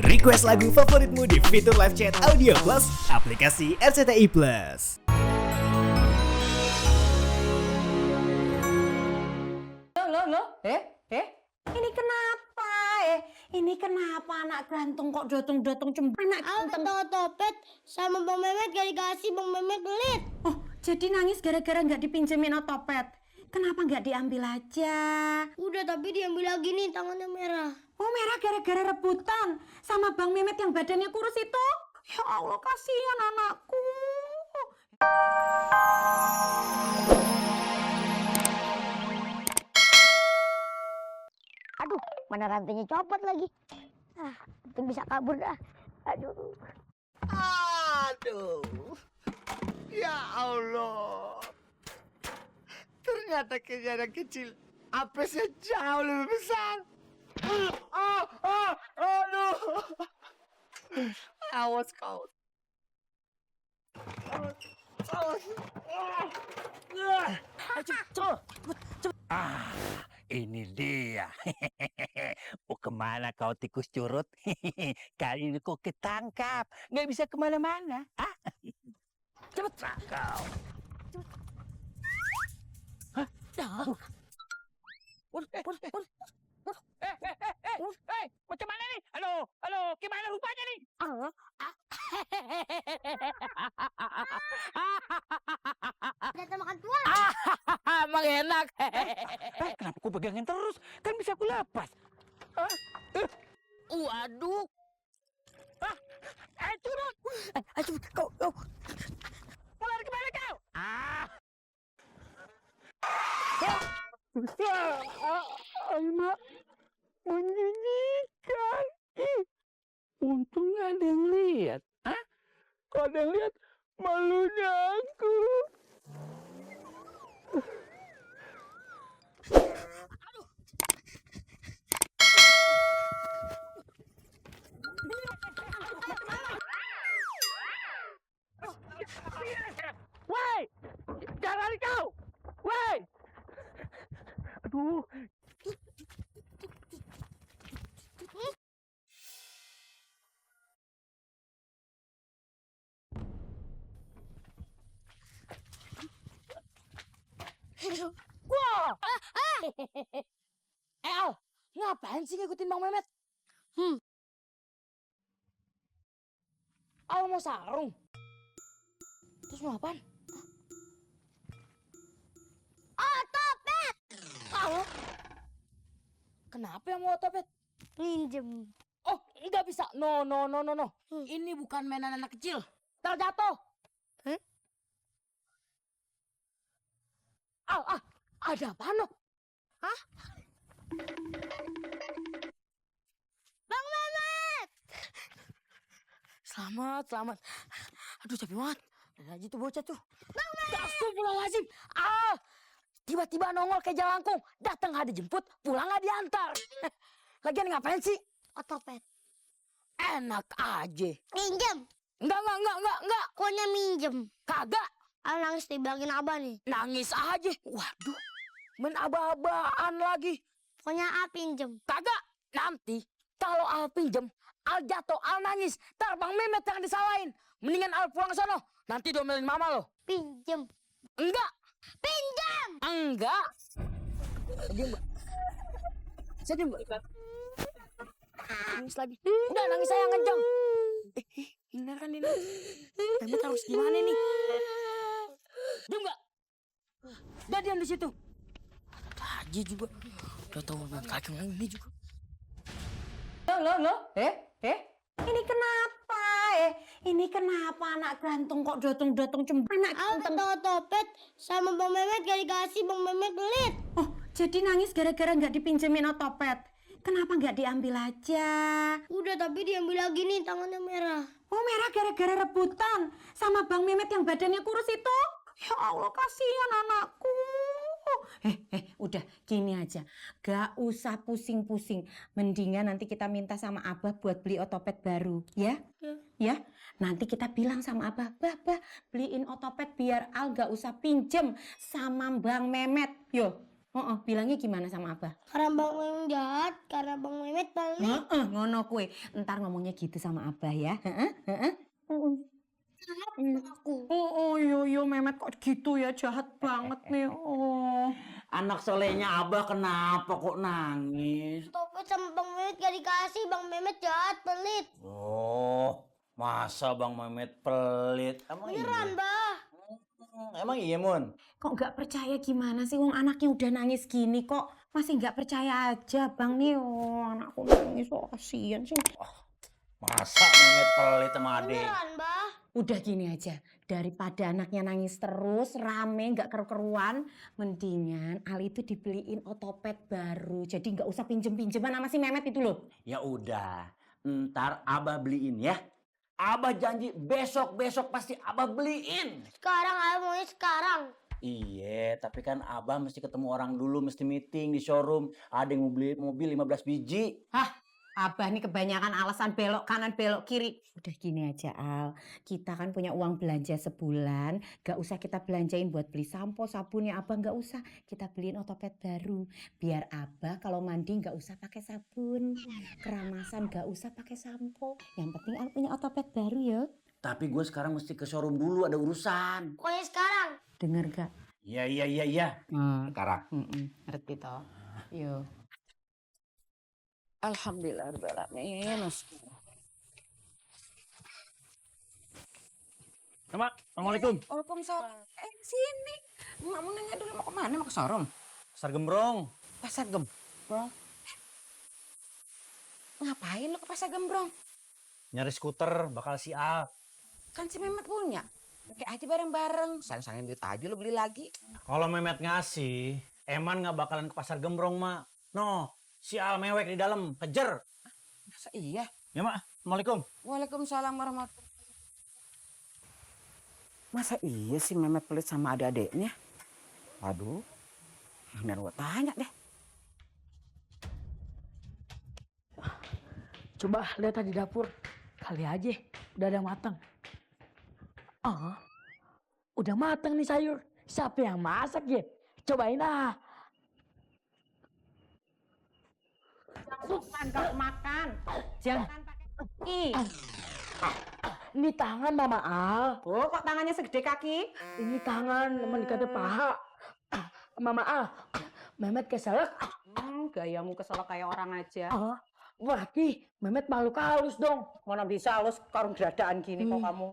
Request lagu favoritmu di fitur live chat Audio Plus, aplikasi RCTI Plus. Loh, ini kenapa, Ini kenapa anak gantung kok datang cemberut? Aku otopet sama Bang Mehmet gak dikasih, Bang Mehmet pelit. Oh, jadi nangis gara-gara nggak dipinjemin otopet? Kenapa nggak diambil aja? Udah tapi diambil lagi nih, tangannya merah. Oh, merah gara-gara rebutan sama Bang Mehmet yang badannya kurus itu? Ya Allah, kasihan anakku. Aduh, mana rantainya copot lagi. Itu bisa kabur dah. Aduh. Aduh, ya Allah. Ternyata kejadian kecil apesnya jauh lebih besar. Aduh. Awas kau. Ini dia. Mau kemana kau tikus curut? Kali ini kau ketangkap. Nggak bisa kemana-mana. Cepet kau. Macam mana nih? Halo, gimana rupanya nih? Jatah makan tua. Emang enak. Kenapa kau pegangin terus? Kan bisa aku lepas. Waduh. Curut. Kau. Mau lari kemana kau? Alma menjijikan. Untung nggak ada yang lihat. Kalau ada yang lihat, malunya aku. Woi, jangan lari kau. Woi. Aduh. Wah. Al, ngapain sih ngikutin Bang Mehmet? Al mau sarung. Terus mau apaan? Otopet. Al, kenapa yang mau otopet? Minjem. Oh, nggak bisa. No. Ini bukan mainan anak kecil. Ntar jatuh. Al, ada apa no? Bang Mehmet. Selamat. Aduh, capek banget. Lagi tuh bocah tuh. Astagfirullahaladzim. Tiba-tiba nongol kayak jalangkung. Datang nggak dijemput, pulang nggak diantar. Lagian ngapain sih? Otopet. Enak aja. Minjem. Enggak. Pokoknya minjem. Kagak. Al nangis dibilangin abah nih. Nangis aja. Waduh. Main aba-abaan lagi. Pokoknya Al pinjem. Kagak. Nanti kalau Al pinjem, Al jatuh, Al nangis. Ntar Bang Mehmet yang disalahin. Mendingan Al pulang ke sono. Nanti diomelin mama lo. Pinjem. Enggak. Pinjem. Enggak. Sedih mbak. Nangis lagi. Udah nangis saya kencang. Bener kan ini? Mehmet harus gimana nih? Diam nggak? Udah diam di situ. Tadi juga. Udah tahu kaki ini juga. Loh, ini kenapa, Ini kenapa anak gantung kok datang cemberut? Aku otopet sama Bang Mehmet gak dikasih, Bang Mehmet pelit. Oh, jadi nangis gara-gara nggak dipinjemin otopet? Kenapa nggak diambil aja? Udah tapi diambil lagi nih, tangannya merah. Oh, merah gara-gara rebutan sama Bang Mehmet yang badannya kurus itu? Ya Allah, kasihan anakku. Udah gini aja. Gak usah pusing-pusing. Mendingan nanti kita minta sama Abah buat beli otopet baru, ya? Ya. Nanti kita bilang sama Abah, Bah, beliin otopet biar Al gak usah pinjem sama Bang Mehmet. Yo. Bilangnya gimana sama Abah? Karena Bang Mehmet jahat, karena Bang Mehmet pelit. Ngono kue. Ntar ngomongnya gitu sama Abah ya. Aku. Iya, Mehmet kok gitu ya, jahat banget nih. Anak solehnya Abah kenapa kok nangis? Topet sama Bang Mehmet gak dikasih, Bang Mehmet jahat, pelit. Oh, masa Bang Mehmet pelit? Emang Beneran, iya? Bah. Emang iya, Mun? Kok nggak percaya gimana sih? Wong anaknya udah nangis gini kok masih nggak percaya aja, Bang nih. Anakku nangis, kasihan sih. Masa Mehmet pelit sama adik? Beneran, Bah. Udah gini aja, daripada anaknya nangis terus, rame, nggak keru-keruan, mendingan Ali itu dibeliin otopet baru. Jadi nggak usah pinjem-pinjeman sama si Mehmet itu loh. Ya udah, ntar Abah beliin ya. Abah janji besok pasti Abah beliin. Sekarang aku maunya sekarang. Iya, tapi kan Abah mesti ketemu orang dulu, mesti meeting di showroom. Ada yang mau beli mobil 15 biji. Abah nih kebanyakan alasan belok kanan belok kiri. Udah gini aja Al, kita kan punya uang belanja sebulan, gak usah kita belanjain buat beli sampo, sabun ya Abah gak usah. Kita beliin otopet baru, biar Abah kalau mandi gak usah pakai sabun, keramasan gak usah pakai sampo. Yang penting Al punya otopet baru ya. Tapi gue sekarang mesti ke showroom dulu, ada urusan. Pokoknya sekarang. Dengar gak? Iya. Sekarang. Ngerti toh? Yo. Alhamdulillahirrahmanirrahim. Mak, Assalamualaikum. Waalaikumsalam. Sini. Mak mau nanya dulu mau kemana? Mau ke showroom? Pasar Gembrong. Pasar Gembrong. Ngapain lo ke Pasar Gembrong? Nyari skuter, bakal si A. Kan si Mehmet punya. Pakai aja bareng-bareng. Sayang-sayangin duit aja lo beli lagi. Kalau Mehmet ngasih, Eman nggak bakalan ke Pasar Gembrong, Mak. No, si Al mewek di dalam, kejer. Masa iya? Ya, Mak. Assalamualaikum. Waalaikumsalam warahmatullahi. Masa iya sih Mehmet pelit sama adik-adiknya? Waduh, bener gua tanya deh. Coba lihat di dapur. Kali aja udah ada matang. Udah matang nih sayur. Siapa yang masak ya? Cobain ah. Bukan kalau makan. Jangan pakai kaki. Ini tangan Mama Al. Oh, kok tangannya segede kaki? Ini tangan mendekati paha. Mama Al. Mehmet keselak. Gayamu keselak kayak orang aja. Berarti Mehmet makhluk halus dong. Mana bisa halus karung gradaan gini kok kamu.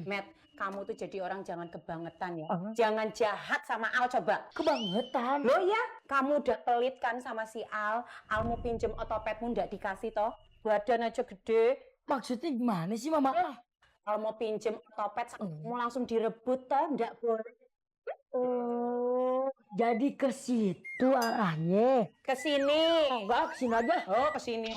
Met, kamu tuh jadi orang jangan kebangetan ya. Jangan jahat sama Al coba. Kebangetan. Loh ya, kamu udah pelit kan sama si Al. Al mau pinjem otopetmu ndak dikasih toh. Badan aja gede. Maksudnya gimana sih Mama Al? Kalau mau pinjem otopet, mau langsung direbut toh, ndak boleh. Oh, jadi ke situ arahnya. Ke sini. Enggak, ke sini aja. Oh, ke sini.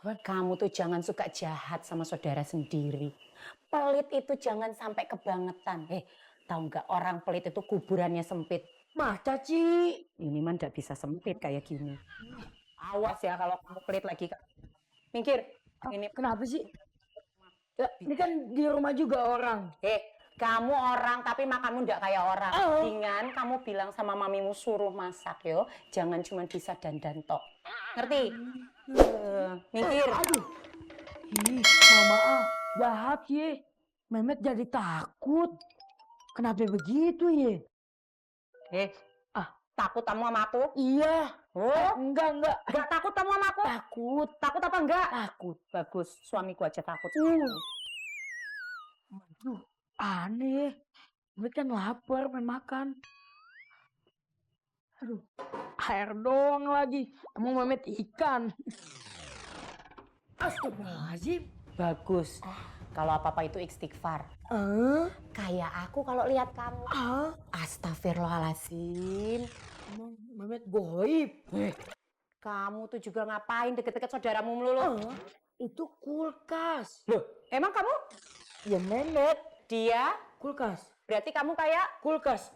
Kamu tuh jangan suka jahat sama saudara sendiri. Pelit itu jangan sampai kebangetan. Tahu nggak orang pelit itu kuburannya sempit. Masa Ci? Ini mah nggak bisa sempit kayak gini. Awas ya kalau kamu pelit lagi. Minggir. Ini Kenapa sih? Ya, ini kan di rumah juga orang. kamu orang tapi makanmu nggak kayak orang. Dengan kamu bilang sama mamimu suruh masak yo. Jangan cuma bisa dandan tok. Ngerti? Mikir. Aduh. Ih, Mama ah, jahat ye. Mehmet jadi takut. Kenapa begitu ye? Takut kamu sama aku? Iya. Enggak. Enggak takut kamu sama aku? Takut. Takut apa enggak? Takut. Bagus, suamiku aja takut. Aduh, aneh. Mehmet kan lapar, pengen makan. Aduh, air doang lagi. Emang Mehmet ikan. Astagfirullahaladzim. Bagus. Kalau apa-apa itu istighfar. Kayak aku kalau lihat kamu. Astagfirullahaladzim. Emang Mehmet goib. Kamu tuh juga ngapain deket-deket saudaramu melulu? Itu kulkas. Loh, emang kamu? Ya Mehmet. Dia? Kulkas. Berarti kamu kayak? Kulkas.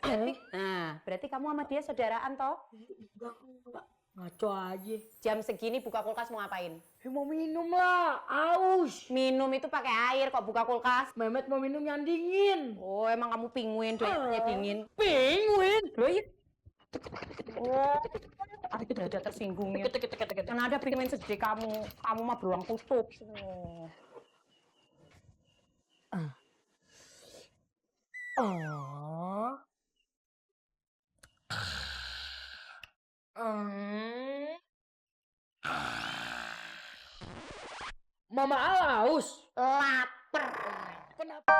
Nah, berarti kamu sama dia saudaraan toh? Enggak. Ngaco aja. Jam segini buka kulkas mau ngapain? Mau minum lah, aus. Minum itu pakai air kok buka kulkas. Memet mau minum yang dingin. Oh, emang kamu penguin doyanya dingin. Penguin. Loh iya. Oh, ada derajat tersinggungnya. Mana ada penguin segede kamu. Kamu mah beruang kutub. Oh. Oh. Mama Alaus. Laper. Kenapa?